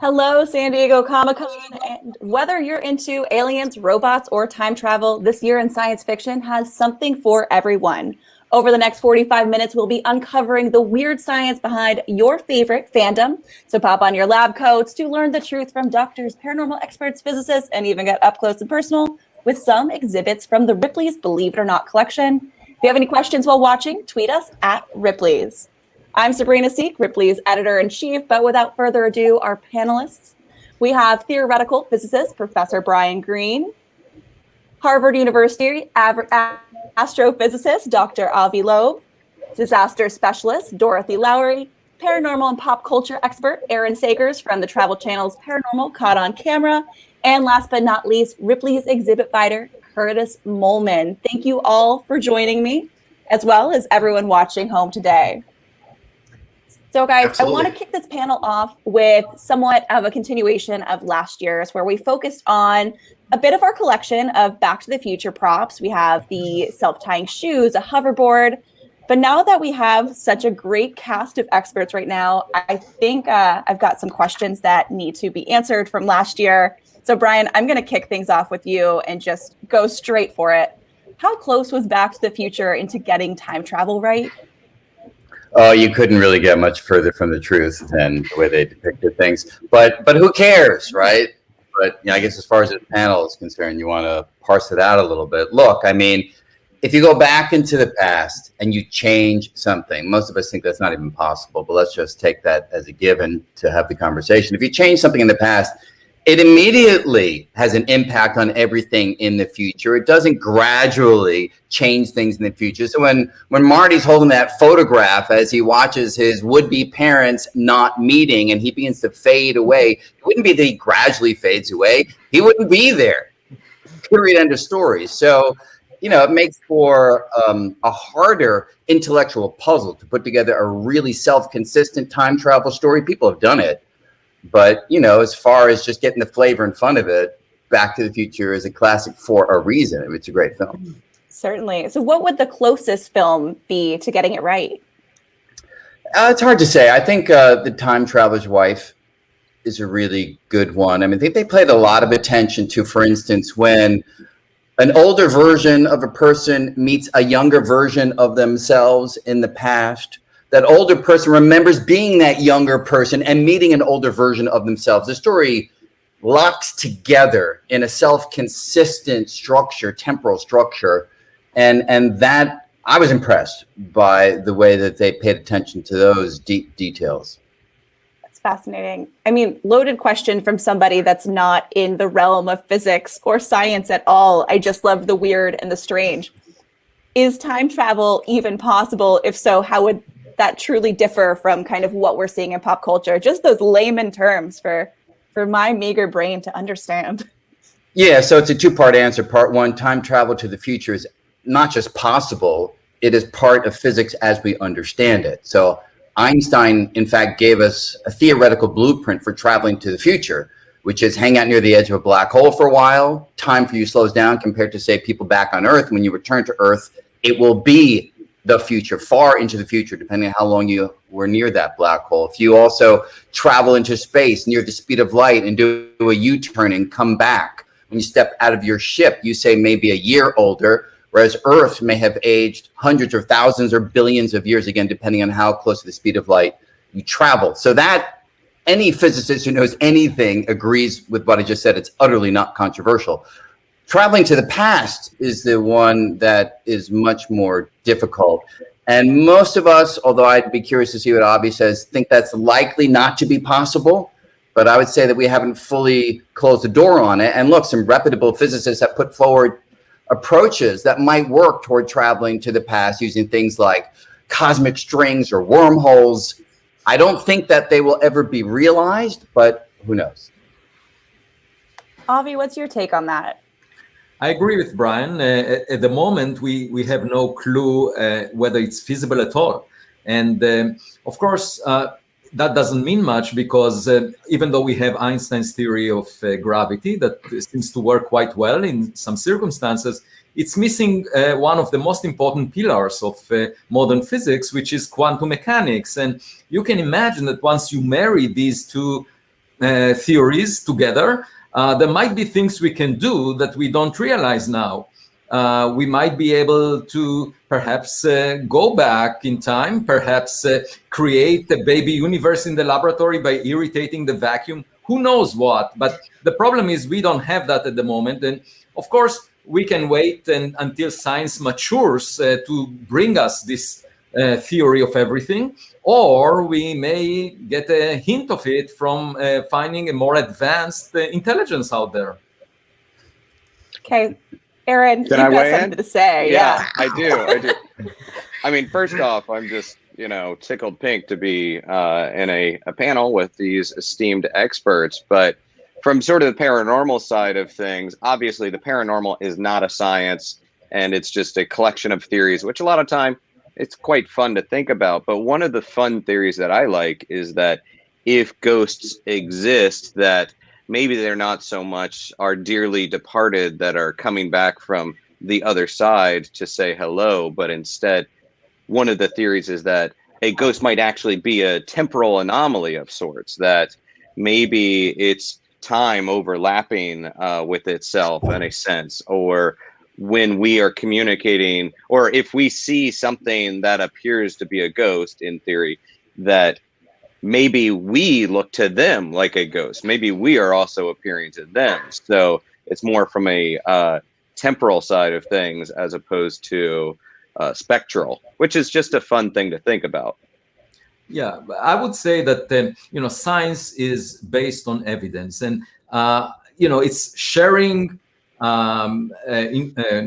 Hello, San Diego Comic-Con, and whether you're into aliens, robots, or time travel, this year in science fiction has something for everyone. Over the next 45 minutes, we'll be uncovering the weird science behind your favorite fandom. So pop on your lab coats to learn the truth from doctors, paranormal experts, physicists, and even get up close and personal with some exhibits from the Ripley's Believe It or Not collection. If you have any questions while watching, tweet us at Ripley's. I'm Sabrina Seek, Ripley's editor-in-chief, but without further ado, our panelists. We have theoretical physicist, Professor Brian Greene, Harvard University astrophysicist, Dr. Avi Loeb, disaster specialist, Dorothy Lowry, paranormal and pop culture expert, Aaron Sagers from the Travel Channel's Paranormal Caught on Camera, and last but not least, Ripley's exhibit fighter, Curtis Molman. Thank you all for joining me, as well as everyone watching home today. So guys, absolutely. I want to kick this panel off with somewhat of a continuation of last year's, where we focused on a bit of our collection of Back to the Future props. We have the self-tying shoes, a hoverboard, but now that we have such a great cast of experts right now, I think I've got some questions that need to be answered from last year. So Brian, I'm going to kick things off with you and just go straight for it. How close was Back to the Future into getting time travel right? Oh, you couldn't really get much further from the truth than the way they depicted things. But who cares, right? But I guess as far as the panel is concerned, you want to parse it out a little bit. Look, I mean, if you go back into the past and you change something, most of us think that's not even possible, but let's just take that as a given to have the conversation. If you change something in the past, it immediately has an impact on everything in the future. It doesn't gradually change things in the future. So when Marty's holding that photograph as he watches his would-be parents not meeting and he begins to fade away, it wouldn't be that he gradually fades away. He wouldn't be there. Period, end of story. So, it makes for a harder intellectual puzzle to put together a really self-consistent time travel story. People have done it. But, as far as just getting the flavor and fun of it, Back to the Future is a classic for a reason. It's a great film. Certainly. So what would the closest film be to getting it right? It's hard to say. I think The Time Traveler's Wife is a really good one. I mean, I think they played a lot of attention to, for instance, when an older version of a person meets a younger version of themselves in the past. That older person remembers being that younger person and meeting an older version of themselves. The story locks together in a self-consistent structure, temporal structure. And that, I was impressed by the way that they paid attention to those deep details. That's fascinating. I mean, loaded question from somebody that's not in the realm of physics or science at all. I just love the weird and the strange. Is time travel even possible? If so, how would that truly differ from kind of what we're seeing in pop culture? Just those layman terms for my meager brain to understand. Yeah, so it's a two-part answer. Part one, time travel to the future is not just possible, it is part of physics as we understand it. So Einstein, in fact, gave us a theoretical blueprint for traveling to the future, which is hang out near the edge of a black hole for a while. Time for you slows down compared to, say, people back on Earth. When you return to Earth, it will be the future, far into the future, depending on how long you were near that black hole. If you also travel into space near the speed of light and do a U-turn and come back, when you step out of your ship, you say maybe a year older, whereas Earth may have aged hundreds or thousands or billions of years, again, depending on how close to the speed of light you travel. So that any physicist who knows anything agrees with what I just said. It's utterly not controversial. Traveling to the past is the one that is much more difficult. And most of us, although I'd be curious to see what Avi says, think that's likely not to be possible. But I would say that we haven't fully closed the door on it. And look, some reputable physicists have put forward approaches that might work toward traveling to the past using things like cosmic strings or wormholes. I don't think that they will ever be realized, but who knows? Avi, what's your take on that? I agree with Brian. At the moment, we have no clue whether it's feasible at all. And of course, that doesn't mean much because even though we have Einstein's theory of gravity that seems to work quite well in some circumstances, it's missing one of the most important pillars of modern physics, which is quantum mechanics. And you can imagine that once you marry these two theories together, there might be things we can do that we don't realize now. We might be able to perhaps go back in time, perhaps create a baby universe in the laboratory by irritating the vacuum. Who knows what? But the problem is we don't have that at the moment. And of course, we can wait until science matures to bring us this theory of everything, or we may get a hint of it from finding a more advanced intelligence out there. Okay, Aaron, you've got something to say. Yeah, I do. I mean, first off, I'm just, tickled pink to be in a panel with these esteemed experts. But from sort of the paranormal side of things, obviously the paranormal is not a science, and it's just a collection of theories, which a lot of time it's quite fun to think about. But one of the fun theories that I like is that if ghosts exist, that maybe they're not so much our dearly departed that are coming back from the other side to say hello, but instead one of the theories is that a ghost might actually be a temporal anomaly of sorts, that maybe it's time overlapping with itself in a sense, or when we are communicating, or if we see something that appears to be a ghost in theory, that maybe we look to them like a ghost. Maybe we are also appearing to them. So it's more from a temporal side of things as opposed to spectral, which is just a fun thing to think about. Yeah, I would say that science is based on evidence, and it's sharing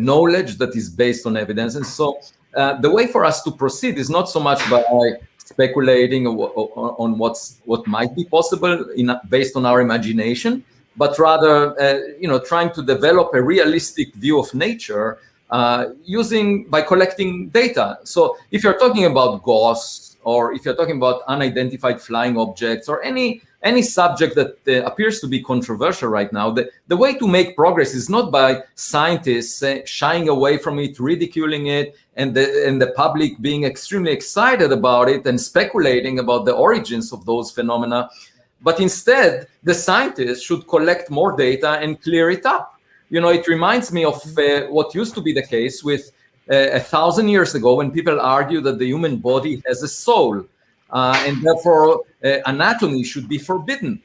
knowledge that is based on evidence. And so the way for us to proceed is not so much by speculating on what might be possible based on our imagination, but rather trying to develop a realistic view of nature by collecting data. So if you're talking about ghosts, or if you're talking about unidentified flying objects, or any subject that appears to be controversial right now, the way to make progress is not by scientists shying away from it, ridiculing it, and the public being extremely excited about it and speculating about the origins of those phenomena, but instead the scientists should collect more data and clear it up. It reminds me of what used to be the case with 1,000 years ago, when people argue that the human body has a soul, and therefore anatomy should be forbidden.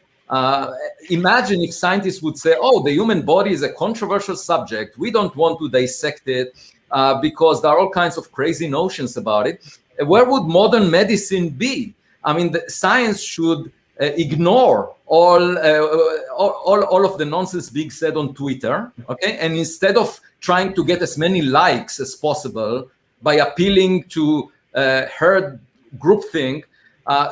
Imagine if scientists would say, oh, the human body is a controversial subject, we don't want to dissect it because there are all kinds of crazy notions about it. Where would modern medicine be? I mean, the science should ignore all of the nonsense being said on Twitter, okay? And instead of trying to get as many likes as possible by appealing to herd groupthink,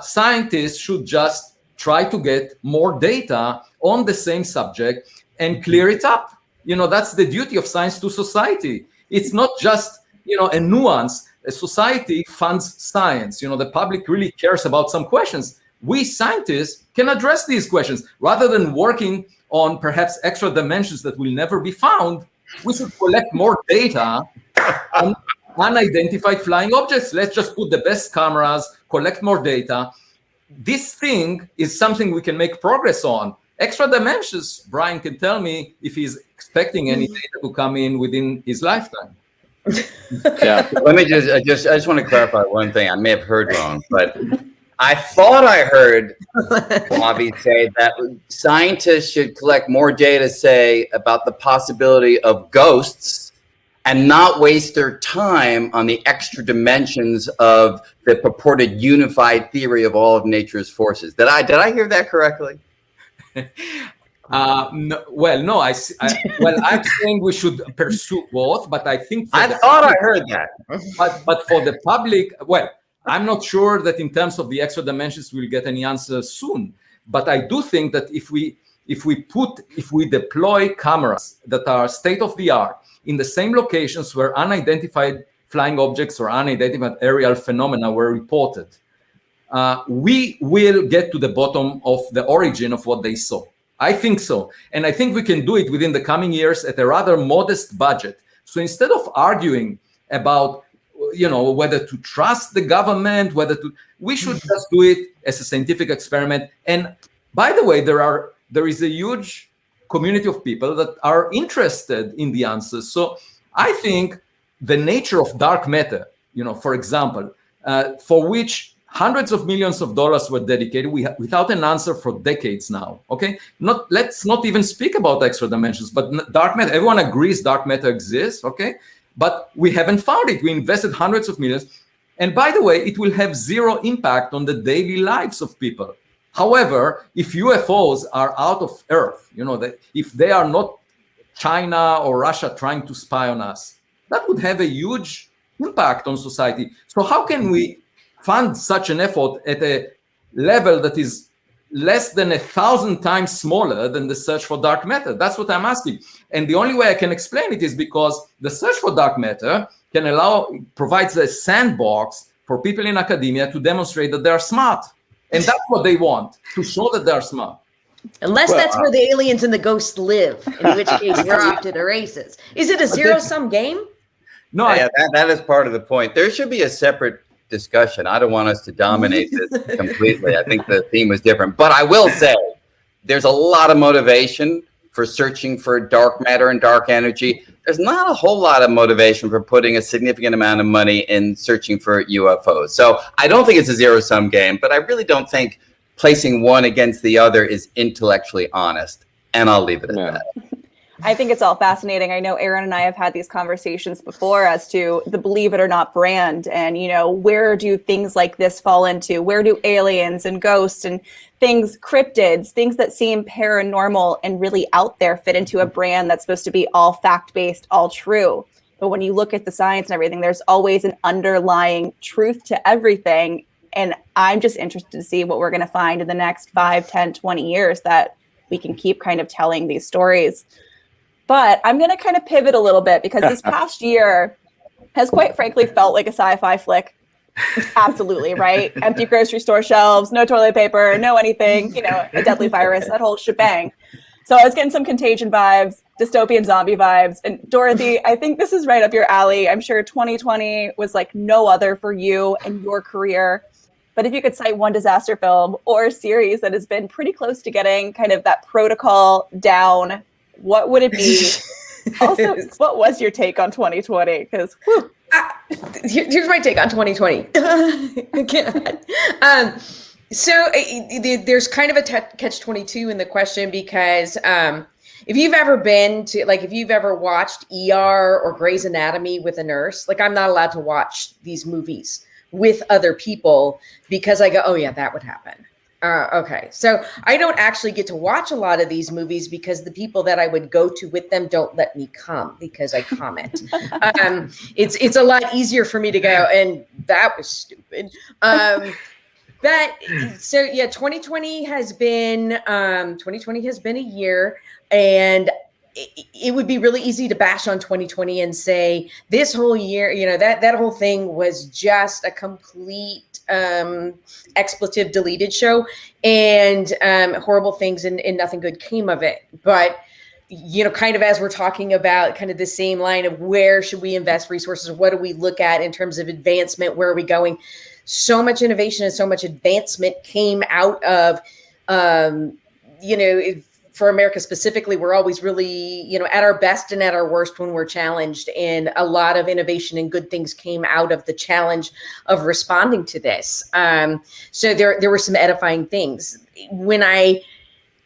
scientists should just try to get more data on the same subject and clear it up. That's the duty of science to society. It's not just, a nuance. A society funds science. The public really cares about some questions. We scientists can address these questions rather than working on perhaps extra dimensions that will never be found. We should collect more data on unidentified flying objects. Let's just put the best cameras, collect more data. This thing is something we can make progress on. Extra dimensions, Brian can tell me if he's expecting any data to come in within his lifetime. Yeah, let me I just want to clarify one thing. I may have heard wrong, but I thought I heard Avi say that scientists should collect more data, say, about the possibility of ghosts and not waste their time on the extra dimensions of the purported unified theory of all of nature's forces. Did I hear that correctly? No, well, no, I'm saying we should pursue both, but I think I thought I heard that. But for the public, well, I'm not sure that in terms of the extra dimensions we'll get any answers soon. But I do think that if we deploy cameras that are state of the art in the same locations where unidentified flying objects or unidentified aerial phenomena were reported, we will get to the bottom of the origin of what they saw. I think so. And I think we can do it within the coming years at a rather modest budget. So instead of arguing about whether to trust the government, we should just do it as a scientific experiment. And By the way, there is a huge community of people that are interested in the answers. So I think the nature of dark matter, for example, for which hundreds of millions of dollars were dedicated without an answer for decades now. Okay, let's not even speak about extra dimensions, but dark matter. Everyone agrees dark matter exists. Okay, but we haven't found it. We invested hundreds of millions, and by the way, it will have zero impact on the daily lives of people. However, if UFOs are out of Earth, that if they are not China or Russia trying to spy on us, that would have a huge impact on society. So how can we fund such an effort at a level that is less than 1,000 times smaller than the search for dark matter? That's what I'm asking. And the only way I can explain it is because the search for dark matter provides a sandbox for people in academia to demonstrate that they are smart. And that's what they want, to show that they are smart. Unless that's where the aliens and the ghosts live, in which case we're off to the races. Is it a zero-sum game? No, that is part of the point. There should be a separate discussion. I don't want us to dominate this completely. I think the theme was different. But I will say there's a lot of motivation for searching for dark matter and dark energy. There's not a whole lot of motivation for putting a significant amount of money in searching for UFOs. So I don't think it's a zero-sum game, but I really don't think placing one against the other is intellectually honest. And I'll leave it at that. I think it's all fascinating. I know Aaron and I have had these conversations before as to the believe it or not brand, and where do things like this fall into? Where do aliens and ghosts and things, cryptids, things that seem paranormal and really out there fit into a brand that's supposed to be all fact-based, all true? But when you look at the science and everything, there's always an underlying truth to everything. And I'm just interested to see what we're going to find in the next 5, 10, 20 years that we can keep kind of telling these stories. But I'm going to kind of pivot a little bit because this past year has quite frankly felt like a sci-fi flick. Absolutely, right? Empty grocery store shelves, no toilet paper, no anything, a deadly virus, that whole shebang. So I was getting some Contagion vibes, dystopian zombie vibes. And Dorothy, I think this is right up your alley. I'm sure 2020 was like no other for you and your career. But if you could cite one disaster film or series that has been pretty close to getting kind of that protocol down, what would it be? Also, what was your take on 2020? Because here's my take on 2020. So there's kind of a catch-22 in the question because if you've ever been to, if you've ever watched ER or Grey's Anatomy with a nurse, I'm not allowed to watch these movies with other people because I go, oh yeah, that would happen. Okay. So I don't actually get to watch a lot of these movies because the people that I would go to with them don't let me come because I comment. It's a lot easier for me to go, and that was stupid. So yeah, 2020 has been a year, and it would be really easy to bash on 2020 and say this whole year, that whole thing was just a complete expletive deleted show and horrible things and nothing good came of it. But kind of as we're talking about kind of the same line of where should we invest resources, what do we look at in terms of advancement, where are we going? So much innovation and so much advancement came out of for America specifically, we're always really, at our best and at our worst when we're challenged. And a lot of innovation and good things came out of the challenge of responding to this. So there were some edifying things. When I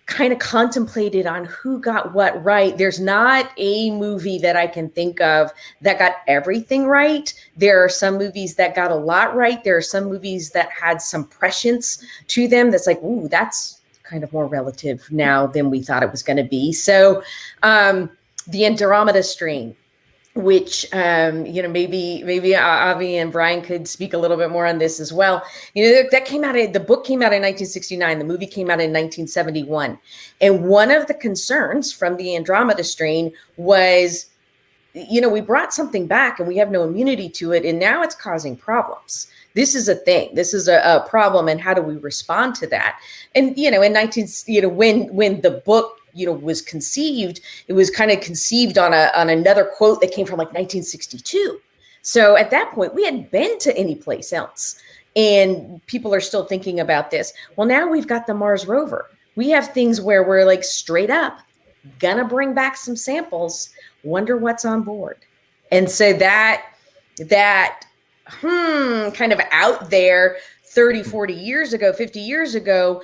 kind of contemplated on who got what right, there's not a movie that I can think of that got everything right. There are some movies that got a lot right. There are some movies that had some prescience to them that's like, ooh, that's kind of more relative now than we thought it was going to be. So the Andromeda Strain, which maybe Avi and Brian could speak a little bit more on this as well. That came out. The book came out in 1969. The movie came out in 1971. And one of the concerns from the Andromeda Strain was, we brought something back and we have no immunity to it, and now it's causing problems. This is a thing. This is a problem, and how do we respond to that? And in when the book was conceived, it was kind of conceived on another quote that came from 1962. So at that point, we hadn't been to any place else, and people are still thinking about this. Well, now we've got the Mars rover. We have things where we're like straight up gonna bring back some samples, wonder what's on board. And so that kind of out there 30, 40 years ago, 50 years ago,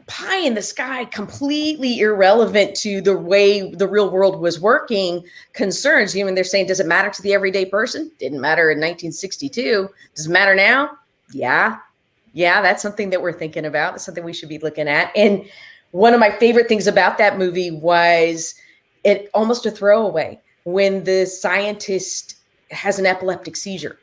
pie in the sky, completely irrelevant to the way the real world was working concerns. You know, when they're saying, does it matter to the everyday person? Didn't matter in 1962. Does it matter now? Yeah, that's something that we're thinking about. It's something we should be looking at. And one of my favorite things about that movie was it almost a throwaway when the scientist has an epileptic seizure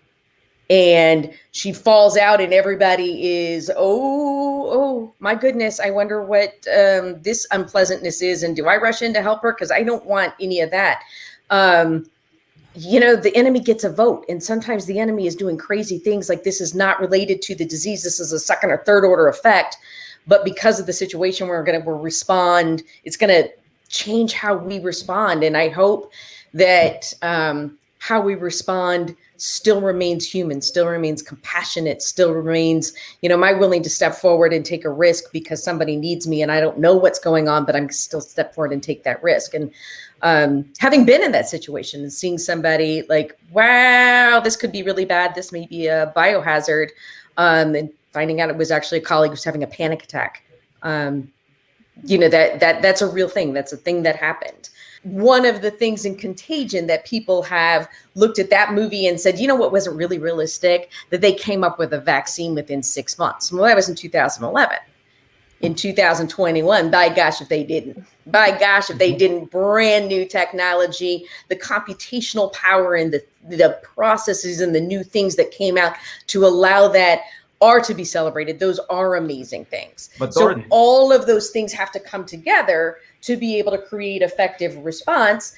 and she falls out and everybody is, oh my goodness, I wonder what this unpleasantness is. And do I rush in to help her? Because I don't want any of that. You know, the enemy gets a vote, and sometimes the enemy is doing crazy things like this is not related to the disease. This is a second or third order effect. But because of the situation, we'll respond. It's going to change how we respond. And I hope that how we respond still remains human, still remains compassionate, still remains, you know, am I willing to step forward and take a risk because somebody needs me and I don't know what's going on, but I'm still step forward and take that risk. And having been in that situation and seeing somebody like, wow, this could be really bad. This may be a biohazard. And finding out it was actually a colleague who was having a panic attack. You know, that's a real thing. That's a thing that happened. One of the things in Contagion that people have looked at that movie and said, you know what wasn't really realistic? That they came up with a vaccine within 6 months. Well, that was in 2011. In 2021, by gosh, if they didn't. By gosh, if they didn't. Brand new technology, the computational power and the processes and the new things that came out to allow that are to be celebrated. Those are amazing things. But so all of those things have to come together to be able to create effective response.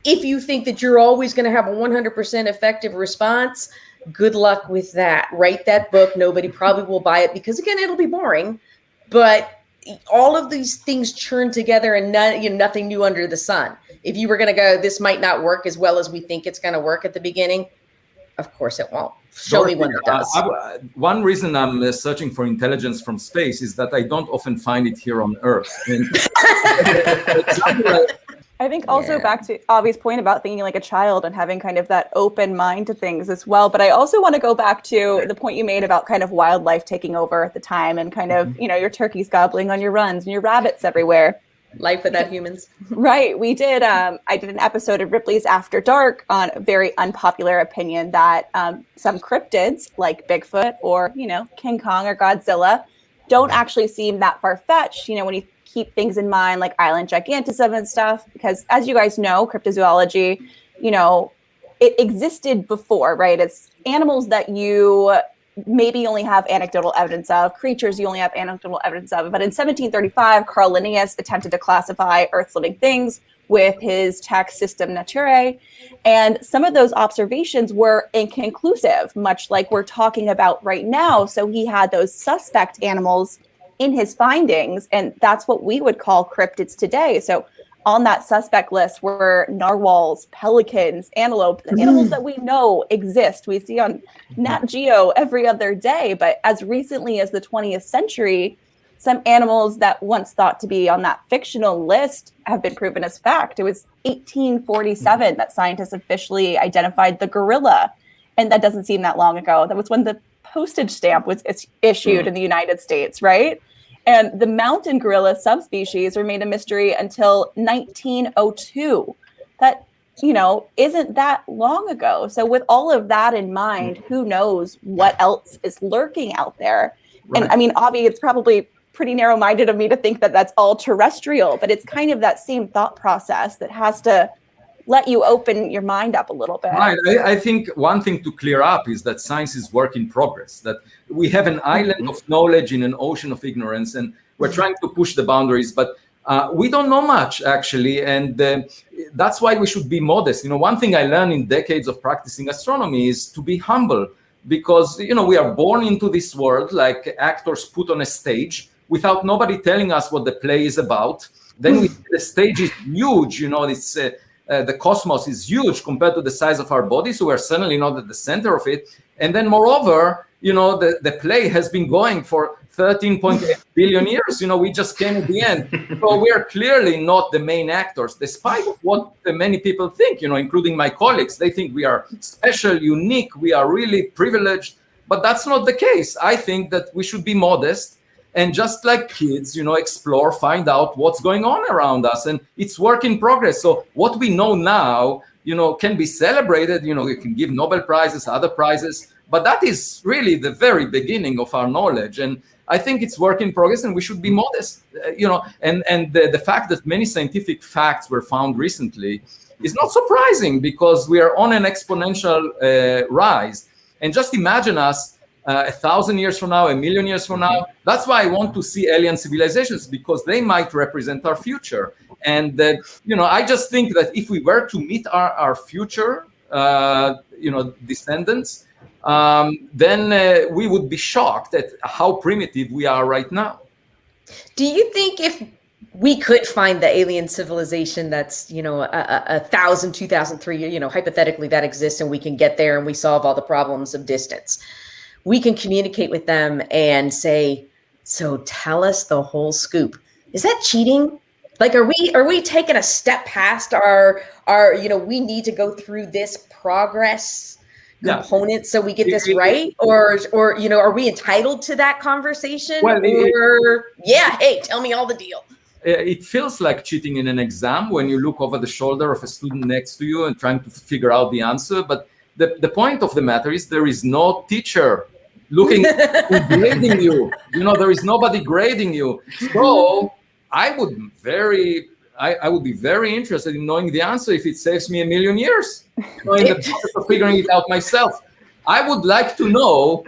If you think that you're always going to have a 100% effective response, good luck with that. Write that book. Nobody probably will buy it because, again, it'll be boring. But all of these things churn together and nothing new under the sun. If you were going to go, this might not work as well as we think it's going to work at the beginning, of course it won't. Show me one that does. One reason I'm searching for intelligence from space is that I don't often find it here on Earth. And I think also back to Avi's point about thinking like a child and having kind of that open mind to things as well. But I also want to go back to the point you made about kind of wildlife taking over at the time and kind of, you know, your turkeys gobbling on your runs and your rabbits everywhere. Life without humans. Right. We did. I did an episode of Ripley's After Dark on a very unpopular opinion that some cryptids like Bigfoot or, you know, King Kong or Godzilla don't actually seem that far-fetched, you know, when you keep things in mind like island gigantism and stuff, because as you guys know, cryptozoology, you know, it existed before, right? It's animals that you maybe only have anecdotal evidence of, creatures you only have anecdotal evidence of. But in 1735, Carl Linnaeus attempted to classify Earth's living things with his text System Naturae. And some of those observations were inconclusive, much like we're talking about right now. So he had those suspect animals in his findings, and that's what we would call cryptids today. So on that suspect list were narwhals, pelicans, antelope, animals that we know exist. We see on Nat Geo every other day. But as recently as the 20th century, some animals that once thought to be on that fictional list have been proven as fact. It was 1847 that scientists officially identified the gorilla. And that doesn't seem that long ago. That was when the postage stamp was issued in the United States, right? And the mountain gorilla subspecies remained a mystery until 1902. That, you know, isn't that long ago. So with all of that in mind, who knows what else is lurking out there? Right. And I mean, Avi, it's probably pretty narrow-minded of me to think that that's all terrestrial, but it's kind of that same thought process that has to let you open your mind up a little bit. Right. I think one thing to clear up is that science is work in progress, that we have an island of knowledge in an ocean of ignorance, and we're trying to push the boundaries, but we don't know much, actually, and that's why we should be modest. You know, one thing I learned in decades of practicing astronomy is to be humble, because, you know, we are born into this world like actors put on a stage without nobody telling us what the play is about. Then the stage is huge, you know, it's the cosmos is huge compared to the size of our body, so we're certainly not at the center of it. And then moreover, you know, the play has been going for 13.8 billion years. We just came at the end. So we are clearly not the main actors, despite what many people think, including my colleagues. They think we are special, unique, we are really privileged, but that's not the case. I think that we should be modest and just like kids, explore, find out what's going on around us. And it's work in progress. So what we know now, can be celebrated. We can give Nobel Prizes, other prizes, but that is really the very beginning of our knowledge. And I think it's work in progress, and we should be modest. And the fact that many scientific facts were found recently is not surprising, because we are on an exponential rise. And just imagine us 1,000 years from now, 1,000,000 years from now. That's why I want to see alien civilizations, because they might represent our future. And I just think that if we were to meet our future, descendants, then we would be shocked at how primitive we are right now. Do you think if we could find the alien civilization that's 1,000, 2,003, hypothetically that exists, and we can get there and we solve all the problems of distance, we can communicate with them and say, so tell us the whole scoop? Is that cheating? Like, are we taking a step past our we need to go through this progress component so we get this right? Or are we entitled to that conversation? Well, hey, tell me all the deal. It feels like cheating in an exam when you look over the shoulder of a student next to you and trying to figure out the answer. But the point of the matter is there is no teacher looking grading you. There is nobody grading you. So I would be very interested in knowing the answer if it saves me 1,000,000 years. In the process of figuring it out myself, I would like to know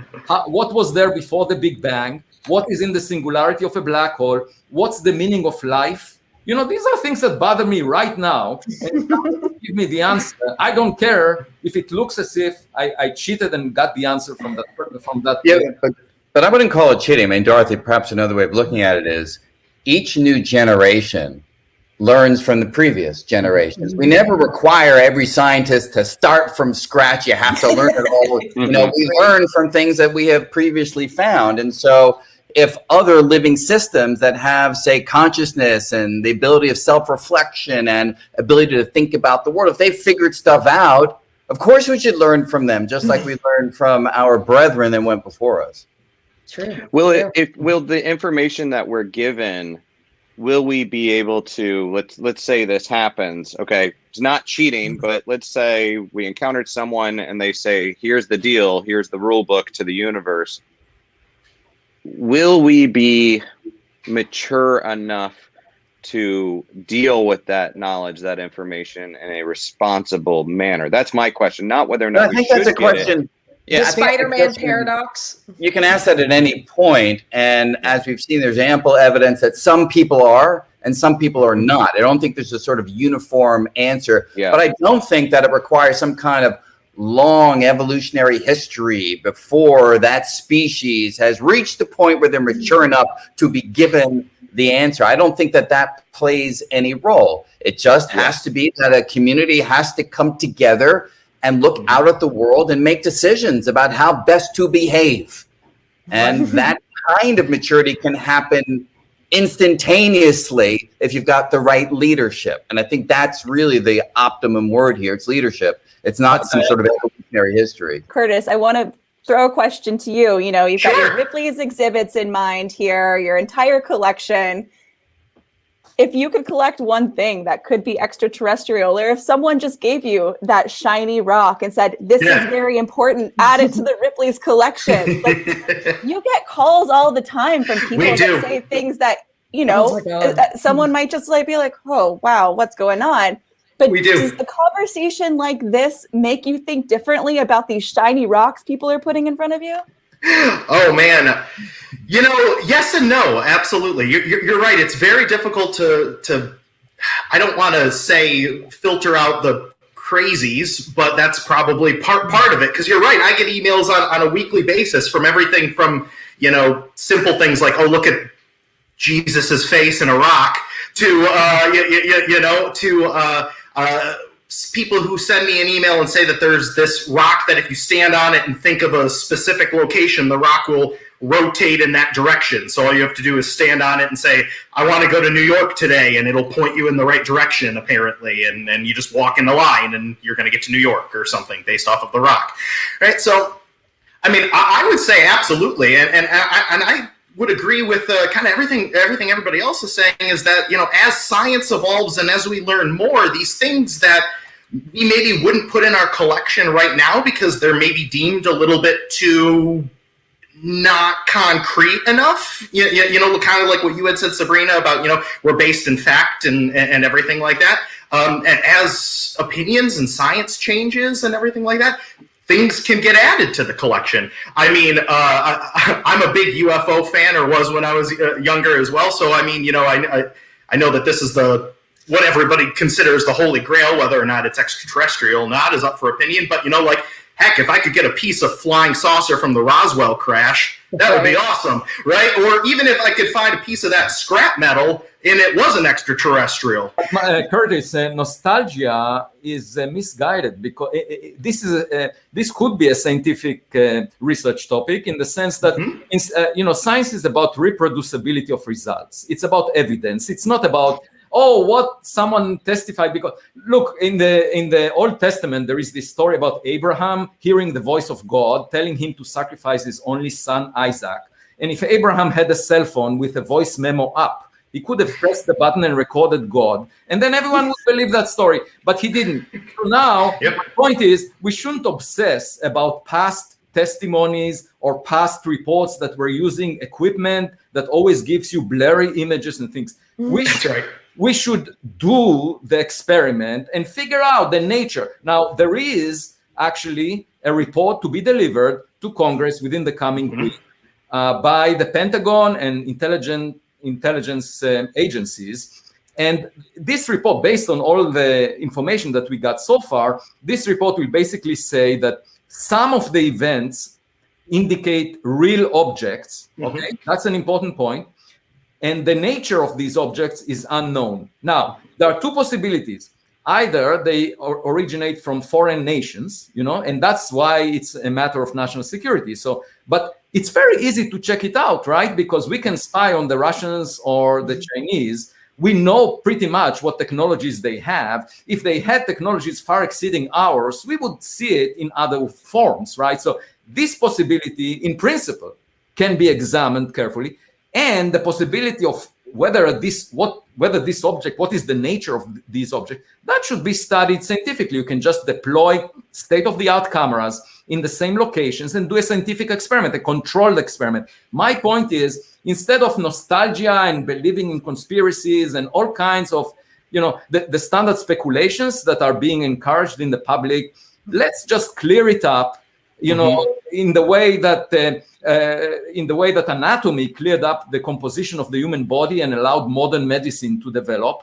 what was there before the Big Bang. What is in the singularity of a black hole? What's the meaning of life? These are things that bother me right now. And give me the answer. I don't care if it looks as if I cheated and got the answer from that. Yeah, but I wouldn't call it cheating. I mean, Dorothy, perhaps another way of looking at it is each new generation learns from the previous generations. We never require every scientist to start from scratch. You have to learn it all. We learn from things that we have previously found. And so if other living systems that have, say, consciousness and the ability of self-reflection and ability to think about the world, if they figured stuff out, of course we should learn from them, just like we learned from our brethren that went before us. True. Will the information that we're given, will we be able to, let's say this happens, okay, it's not cheating, but let's say we encountered someone and they say, here's the deal, here's the rule book to the universe. Will we be mature enough to deal with that knowledge, that information in a responsible manner? That's my question, not whether or not I think that's a question. The Spider-Man paradox. You can ask that at any point, and as we've seen, there's ample evidence that some people are and some people are not. I don't think there's a sort of uniform answer, but I don't think that it requires some kind of long evolutionary history before that species has reached the point where they're mature enough to be given the answer. I don't think that plays any role. It just has to be that a community has to come together and look out at the world and make decisions about how best to behave. And that kind of maturity can happen instantaneously if you've got the right leadership. And I think that's really the optimum word here. It's leadership. It's not some sort of evolutionary history. Curtis, I want to throw a question to you. You've got your Ripley's exhibits in mind here, your entire collection. If you could collect one thing that could be extraterrestrial, or if someone just gave you that shiny rock and said, this is very important, add it to the Ripley's collection. Like, you get calls all the time from people that say things that, someone might just be like, oh, wow, what's going on? But does the conversation like this make you think differently about these shiny rocks people are putting in front of you? Oh, man. Yes and no. Absolutely. You're right. It's very difficult to I don't want to say filter out the crazies, but that's probably part of it. Because you're right. I get emails on a weekly basis from everything from, simple things like, oh, look at Jesus's face in a rock to, people who send me an email and say that there's this rock that if you stand on it and think of a specific location, the rock will rotate in that direction. So all you have to do is stand on it and say, I want to go to New York today, and it'll point you in the right direction, apparently. And you just walk in the line, and you're going to get to New York or something based off of the rock. Right? So, I mean, I would say absolutely. And I would agree with kind of everything everybody else is saying, is that, you know, as science evolves and as we learn more, these things that we maybe wouldn't put in our collection right now because they're maybe deemed a little bit too not concrete enough, you know, kind of like what you had said, Sabrina, about, you know, we're based in fact and everything like that. And as opinions and science changes and everything like that, things can get added to the collection. I mean, I'm a big UFO fan, or was when I was younger as well. So, I mean, you know, I know that this is what everybody considers the holy grail. Whether or not it's extraterrestrial or not is up for opinion. But, you know, like, heck, if I could get a piece of flying saucer from the Roswell crash, that would be awesome, right? Or even if I could find a piece of that scrap metal and it wasn't extraterrestrial. Curtis, nostalgia is misguided, because this could be a scientific research topic, in the sense that you know, science is about reproducibility of results. It's about evidence. It's not about, oh, what someone testified. Because look, in the Old Testament, there is this story about Abraham hearing the voice of God telling him to sacrifice his only son Isaac. And if Abraham had a cell phone with a voice memo app, he could have pressed the button and recorded God, and then everyone would believe that story. But he didn't. So now, my point is, we shouldn't obsess about past testimonies or past reports that we're using equipment that always gives you blurry images and things. We should do the experiment and figure out the nature. Now, there is actually a report to be delivered to Congress within the coming week by the Pentagon and intelligence agencies. And this report, based on all the information that we got so far, this report will basically say that some of the events indicate real objects. Okay, that's an important point. And the nature of these objects is unknown. Now, there are two possibilities. Either they originate from foreign nations, you know, and that's why it's a matter of national security. So, but it's very easy to check it out, right? Because we can spy on the Russians or the Chinese. We know pretty much what technologies they have. If they had technologies far exceeding ours, we would see it in other forms, right? So this possibility, in principle, can be examined carefully. And the possibility of whether this object, what is the nature of these objects, that should be studied scientifically. You can just deploy state-of-the-art cameras in the same locations and do a scientific experiment, a controlled experiment. My point is, instead of nostalgia and believing in conspiracies and all kinds of, you know, the standard speculations that are being encouraged in the public, let's just clear it up, you know, in the way that anatomy cleared up the composition of the human body and allowed modern medicine to develop,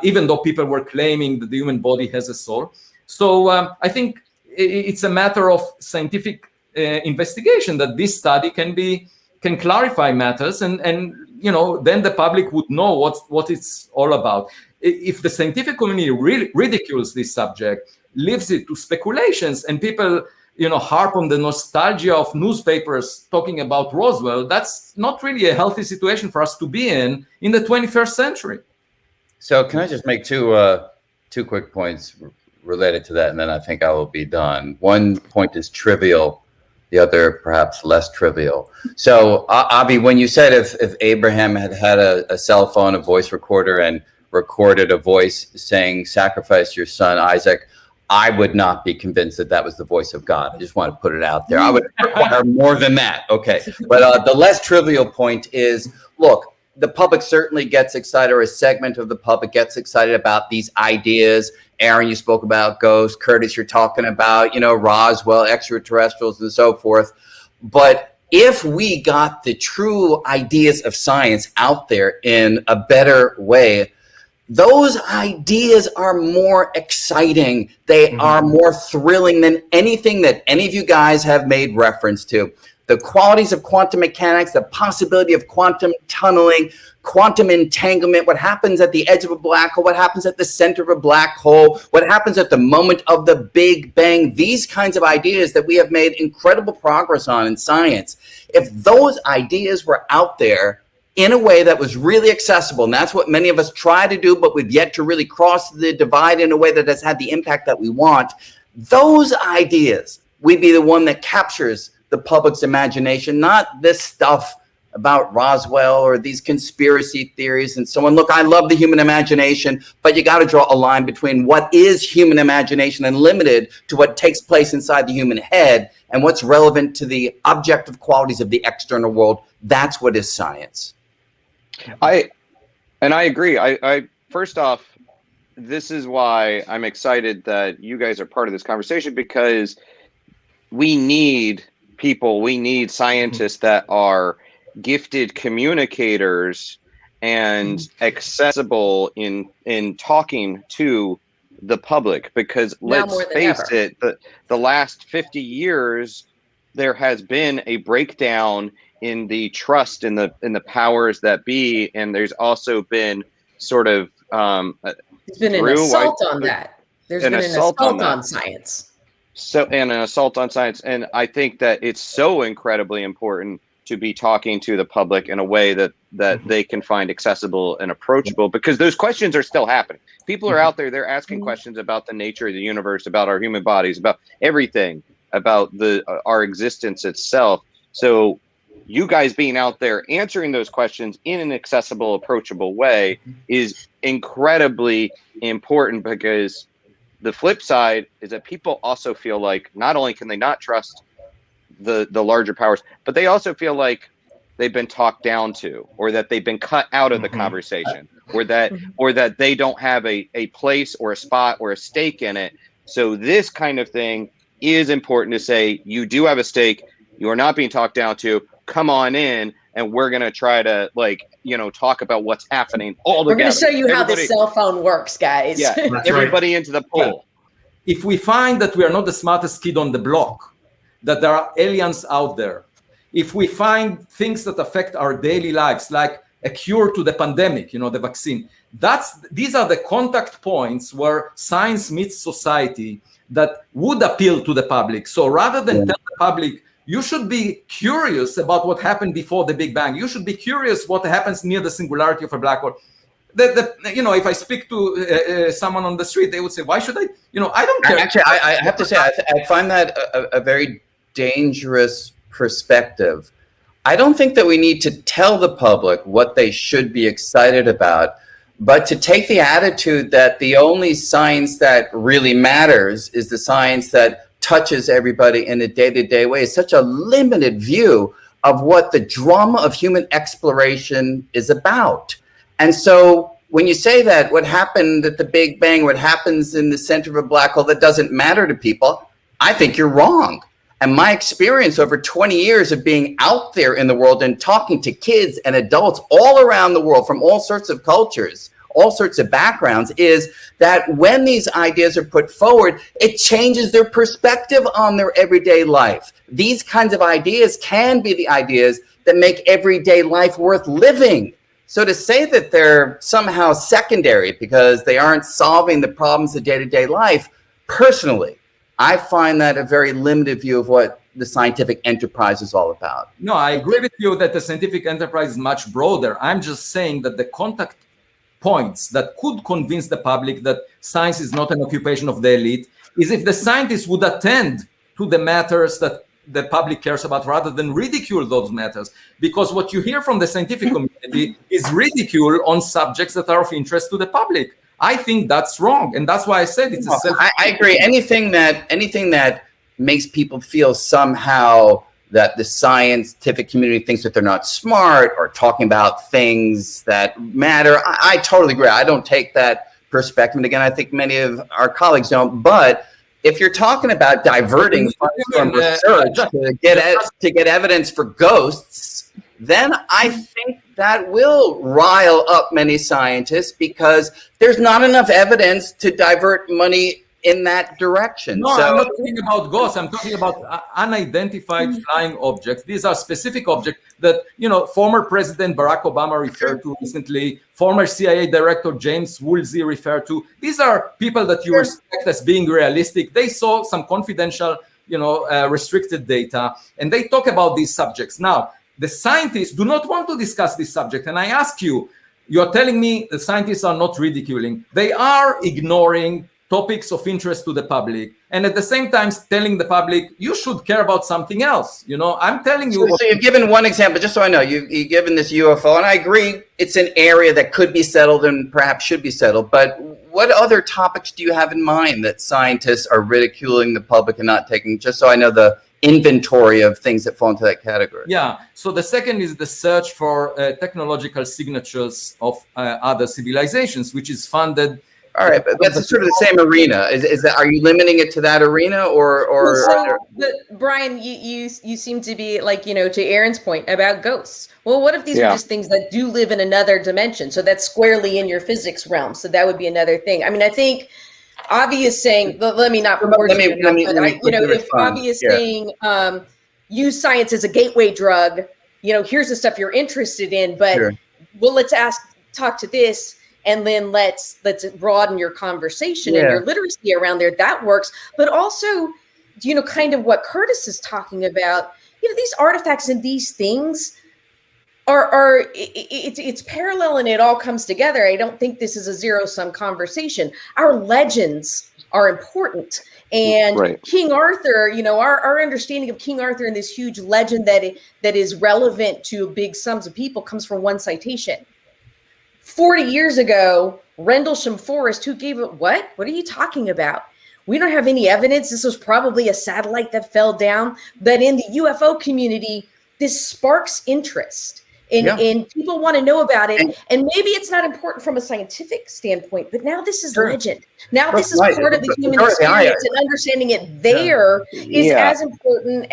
even though people were claiming that the human body has a soul. So I think it's a matter of scientific investigation that this study can clarify matters, and you know, then the public would know what it's all about. If the scientific community really ridicules this subject, leaves it to speculations, and people, you know, harp on the nostalgia of newspapers talking about Roswell, that's not really a healthy situation for us to be in the 21st century. So can I just make two quick points related to that, and then I think I will be done. One point is trivial, the other perhaps less trivial. So Avi, when you said if Abraham had a cell phone, a voice recorder, and recorded a voice saying, sacrifice your son Isaac, I would not be convinced that was the voice of God. I just want to put it out there. I would require more than that. Okay. But the less trivial point is, look, the public certainly gets excited, or a segment of the public gets excited about these ideas. Aaron, you spoke about ghosts. Curtis, you're talking about, you know, Roswell, extraterrestrials, and so forth. But if we got the true ideas of science out there in a better way, those ideas are more exciting. They are more thrilling than anything that any of you guys have made reference to. The qualities of quantum mechanics, the possibility of quantum tunneling, quantum entanglement, what happens at the edge of a black hole, what happens at the center of a black hole, what happens at the moment of the Big Bang, these kinds of ideas that we have made incredible progress on in science. If those ideas were out there in a way that was really accessible, and that's what many of us try to do, but we've yet to really cross the divide in a way that has had the impact that we want, those ideas would be the one that captures the public's imagination, not this stuff about Roswell or these conspiracy theories and so on. Look, I love the human imagination, but you got to draw a line between what is human imagination and limited to what takes place inside the human head and what's relevant to the objective qualities of the external world. That's what is science. I agree. I first off, this is why I'm excited that you guys are part of this conversation, because we need people, we need scientists that are gifted communicators and accessible in talking to the public, because let's face it, the last 50 years there has been a breakdown in the trust in the powers that be, and there's also been sort of there's been an assault on that. There's been an assault on science. And an assault on science. And I think that it's so incredibly important to be talking to the public in a way that they can find accessible and approachable, because those questions are still happening. People are out there, they're asking questions about the nature of the universe, about our human bodies, about everything, about our existence itself. So you guys being out there answering those questions in an accessible, approachable way is incredibly important, because the flip side is that people also feel like not only can they not trust the larger powers, but they also feel like they've been talked down to, or that they've been cut out of the conversation, or that they don't have a place or a spot or a stake in it. So this kind of thing is important to say, you do have a stake, you are not being talked down to, come on in, and we're going to try to talk about what's happening all together. We're going to show you how this cell phone works, guys. Yeah, everybody into the pool. If we find that we are not the smartest kid on the block, that there are aliens out there, if we find things that affect our daily lives, like a cure to the pandemic, the vaccine, these are the contact points where science meets society that would appeal to the public. So rather than tell the public, you should be curious about what happened before the Big Bang, you should be curious what happens near the singularity of a black hole. If I speak to someone on the street, they would say, why should I? I don't care. Actually, I have to say, I find that a very dangerous perspective. I don't think that we need to tell the public what they should be excited about, but to take the attitude that the only science that really matters is the science that touches everybody in a day-to-day way is such a limited view of what the drama of human exploration is about. And so when you say that what happened at the Big Bang, what happens in the center of a black hole, that doesn't matter to people, I think you're wrong. And my experience over 20 years of being out there in the world and talking to kids and adults all around the world from all sorts of cultures, all sorts of backgrounds, is that when these ideas are put forward, it changes their perspective on their everyday life. These kinds of ideas can be the ideas that make everyday life worth living. So to say that they're somehow secondary because they aren't solving the problems of day-to-day life, personally, I find that a very limited view of what the scientific enterprise is all about. No, I agree with you that the scientific enterprise is much broader. I'm just saying that the contact points that could convince the public that science is not an occupation of the elite is if the scientists would attend to the matters that the public cares about rather than ridicule those matters. Because what you hear from the scientific community is ridicule on subjects that are of interest to the public. I think that's wrong. And that's why I said it's I agree. Anything that makes people feel somehow that the scientific community thinks that they're not smart or talking about things that matter, I totally agree. I don't take that perspective. And again, I think many of our colleagues don't. But if you're talking about diverting funds from research to get evidence for ghosts, then I think that will rile up many scientists because there's not enough evidence to divert money in that direction. No, So, I'm not talking about ghosts. I'm talking about unidentified flying objects. These are specific objects that, former President Barack Obama referred to recently, former CIA Director James Woolsey referred to. These are people that you respect as being realistic. They saw some confidential, restricted data, and they talk about these subjects. Now, the scientists do not want to discuss this subject. And I ask you, you're telling me the scientists are not ridiculing. They are ignoring topics of interest to the public, and at the same time telling the public, you should care about something else. I'm telling you. So you've given one example, just so I know, you've given this UFO, and I agree it's an area that could be settled and perhaps should be settled, but what other topics do you have in mind that scientists are ridiculing the public and not taking, just so I know the inventory of things that fall into that category? Yeah, so the second is the search for technological signatures of other civilizations, which is funded. All right, but that's sort of the same arena. Is that, are you limiting it to that arena, or? But Brian, you seem to be like, to Aaron's point about ghosts. Well, what if these are just things that do live in another dimension? So that's squarely in your physics realm. So that would be another thing. I mean, I think Avi is saying, let me not. If Avi is saying, use science as a gateway drug, here's the stuff you're interested in, but well, let's talk to this. And then let's broaden your conversation and your literacy around there. That works. But also, kind of what Curtis is talking about, these artifacts and these things it's parallel and it all comes together. I don't think this is a zero-sum conversation. Our legends are important. And King Arthur, our understanding of King Arthur and this huge legend that is relevant to big sums of people comes from one citation. 40 years ago, Rendlesham Forest, who gave it what? What are you talking about? We don't have any evidence. This was probably a satellite that fell down. But in the UFO community, this sparks interest. And people want to know about it. And maybe it's not important from a scientific standpoint, but now this is legend. Now this is part of the human experience, and understanding it there is as important.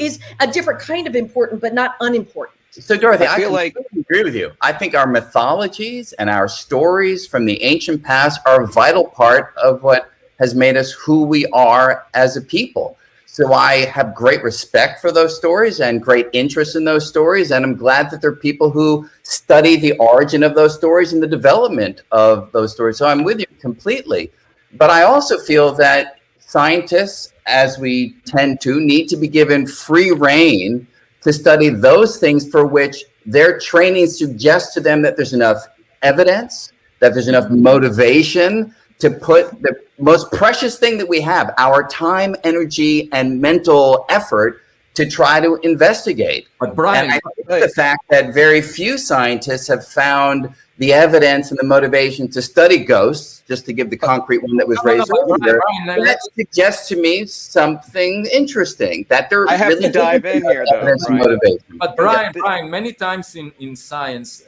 Is a different kind of important, but not unimportant. So, Dorothy, I feel like agree with you. I think our mythologies and our stories from the ancient past are a vital part of what has made us who we are as a people. So I have great respect for those stories and great interest in those stories. And I'm glad that there are people who study the origin of those stories and the development of those stories. So I'm with you completely. But I also feel that scientists, as we tend to, need to be given free rein to study those things for which their training suggests to them that there's enough evidence, that there's enough motivation to put the most precious thing that we have, our time, energy, and mental effort, to try to investigate. But Brian, and I think the fact that very few scientists have found the evidence and the motivation to study ghosts, just to give the concrete one that was raised earlier, that suggests to me something interesting. That there I have really to dive in here, though. Motivation. But Brian, many times in science,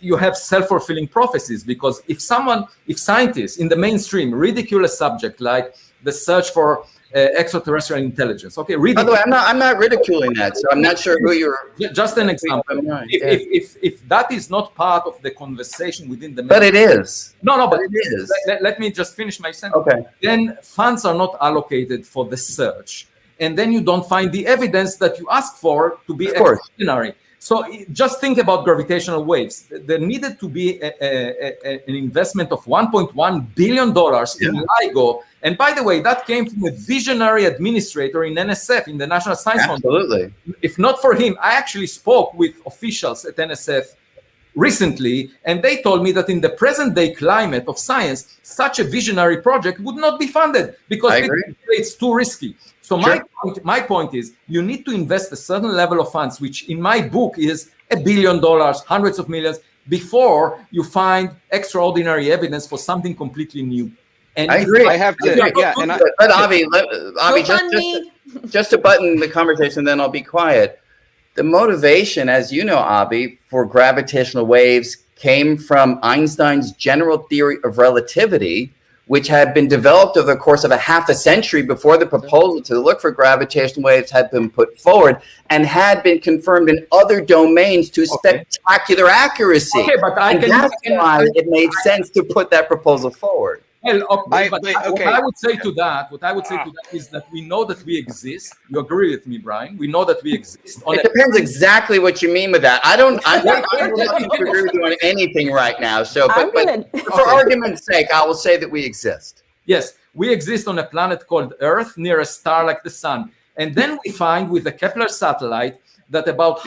you have self-fulfilling prophecies, because if scientists in the mainstream ridicule a subject like the search for extraterrestrial intelligence, by the way, I'm not ridiculing that, so I'm not sure who you're. Just an example. If that is not part of the conversation within the, but it is. But it is. Let me just finish my sentence. Okay. Then funds are not allocated for the search, and then you don't find the evidence that you ask for to be extraordinary. So just think about gravitational waves. There needed to be an investment of $1.1 billion in LIGO. And by the way, that came from a visionary administrator in NSF, in the National Science Foundation. Absolutely. If not for him, I actually spoke with officials at NSF recently, and they told me that in the present day climate of science, such a visionary project would not be funded because it's too risky. So my point is, you need to invest a certain level of funds, which in my book is $1 billion, hundreds of millions, before you find extraordinary evidence for something completely new. And I agree. I have to, but Avi, just to button the conversation, then I'll be quiet. The motivation, as you know, Avi, for gravitational waves came from Einstein's general theory of relativity, which had been developed over the course of a half a century before the proposal to look for gravitational waves had been put forward, and had been confirmed in other domains to spectacular accuracy. Okay, but that's why it made sense to put that proposal forward. Well, what I would say to that is that we know that we exist. You agree with me, Brian? We know that we exist. It depends exactly what you mean with that. I'm not to agree with you on anything right now. So, but for argument's sake, I will say that we exist. Yes, we exist on a planet called Earth near a star like the sun. And then we find with the Kepler satellite that about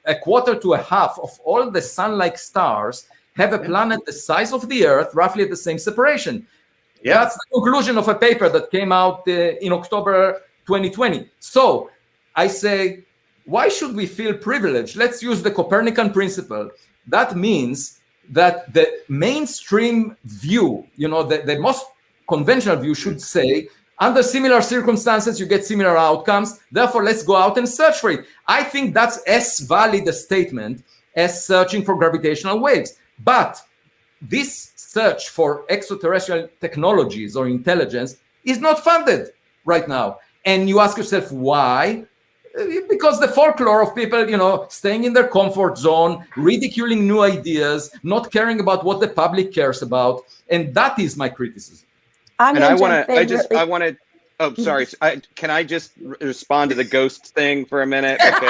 a quarter to a half of all the sun-like stars have a planet the size of the Earth, roughly at the same separation. That's the conclusion of a paper that came out in October 2020. So I say, why should we feel privileged? Let's use the Copernican principle. That means that the mainstream view, the most conventional view should say, under similar circumstances, you get similar outcomes. Therefore, let's go out and search for it. I think that's as valid a statement as searching for gravitational waves. But this search for extraterrestrial technologies or intelligence is not funded right now. And you ask yourself, why? Because the folklore of people, staying in their comfort zone, ridiculing new ideas, not caring about what the public cares about. And that is my criticism. Can I just respond to the ghost thing for a minute? Because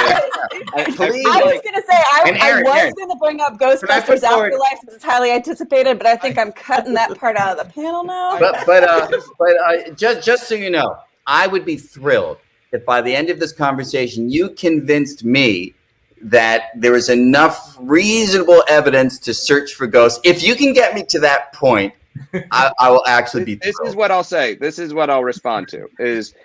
I was going to say, I was going to bring up Ghostbusters Afterlife since it's highly anticipated, but I think I'm cutting that part out of the panel now. But just so you know, I would be thrilled if by the end of this conversation, you convinced me that there is enough reasonable evidence to search for ghosts. If you can get me to that point, I will actually be thrilled. This is what I'll say. This is what I'll respond to is,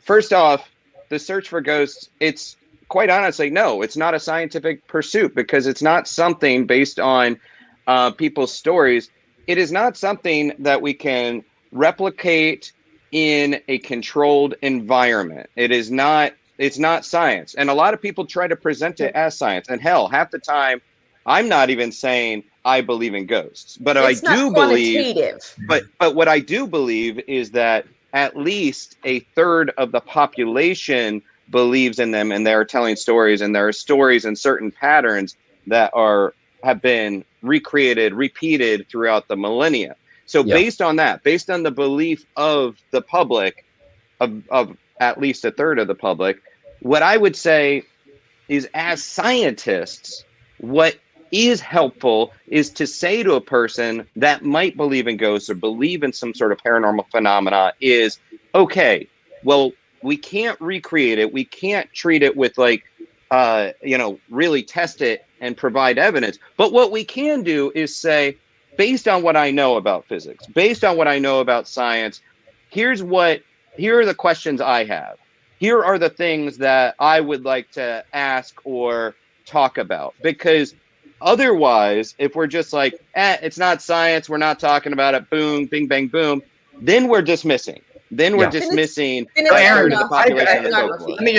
first off, the search for ghosts, it's quite honestly, no, it's not a scientific pursuit because it's not something based on people's stories. It is not something that we can replicate in a controlled environment. It's not science. And a lot of people try to present it as science. And hell, half the time, I'm not even saying I believe in ghosts, but what I do believe is that at least a third of the population believes in them, and they're telling stories, and there are stories and certain patterns that have been repeated throughout the millennia. So based on that, based on the belief of the public, of at least a third of the public, what I would say is, as scientists, what is helpful is to say to a person that might believe in ghosts or believe in some sort of paranormal phenomena is, okay, well, we can't recreate it. We can't treat it with really test it and provide evidence. But what we can do is say, based on what I know about physics, based on what I know about science, here are the questions I have. Here are the things that I would like to ask or talk about. Because otherwise, if we're just like, it's not science, we're not talking about it, boom, bing, bang, boom, then we're dismissing. Then we're dismissing Aaron, the population. Let me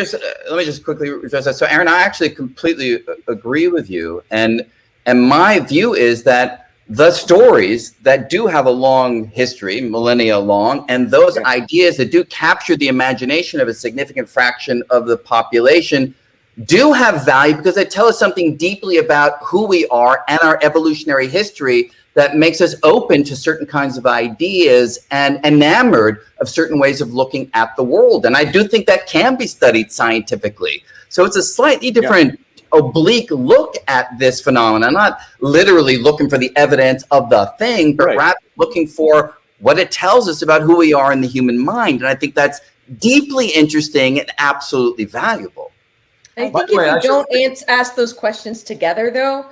just quickly address that. So, Aaron, I actually completely agree with you, and my view is that the stories that do have a long history, millennia long, and those ideas that do capture the imagination of a significant fraction of the population do have value because they tell us something deeply about who we are and our evolutionary history that makes us open to certain kinds of ideas and enamored of certain ways of looking at the world. And I do think that can be studied scientifically. So it's a slightly different oblique look at this phenomenon, not literally looking for the evidence of the thing, but rather looking for what it tells us about who we are in the human mind. And I think that's deeply interesting and absolutely valuable. I think if you don't ask those questions together, though,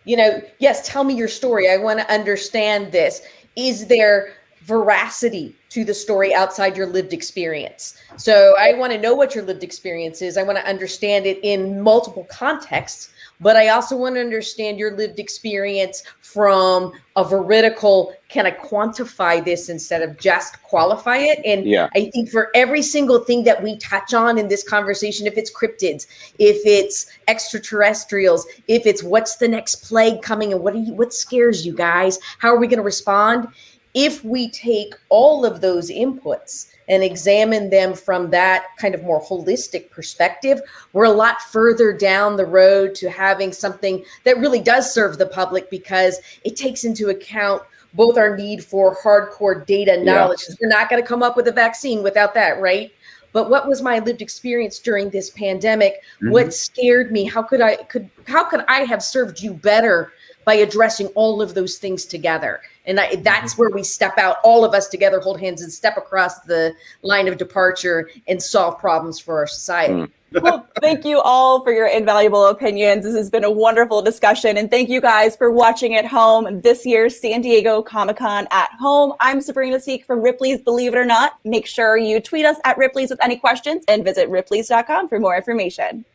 yes, tell me your story. I want to understand this. Is there veracity to the story outside your lived experience? So I want to know what your lived experience is. I want to understand it in multiple contexts, but I also want to understand your lived experience from a veridical, can I quantify this instead of just qualify it? And I think for every single thing that we touch on in this conversation, if it's cryptids, if it's extraterrestrials, if it's what's the next plague coming and what scares you guys, how are we going to respond? if we take all of those inputs and examine them from that kind of more holistic perspective, we're a lot further down the road to having something that really does serve the public, because it takes into account both our need for hardcore data knowledge. We're not going to come up with a vaccine without that, right? But what was my lived experience during this pandemic? What scared me? How could I have served you better by addressing all of those things together? And that's where we step out, all of us together, hold hands and step across the line of departure and solve problems for our society. Well, thank you all for your invaluable opinions. This has been a wonderful discussion. And thank you guys for watching at home this year's San Diego Comic-Con at home. I'm Sabrina Seek from Ripley's Believe It or Not. Make sure you tweet us at Ripley's with any questions and visit Ripley's.com for more information.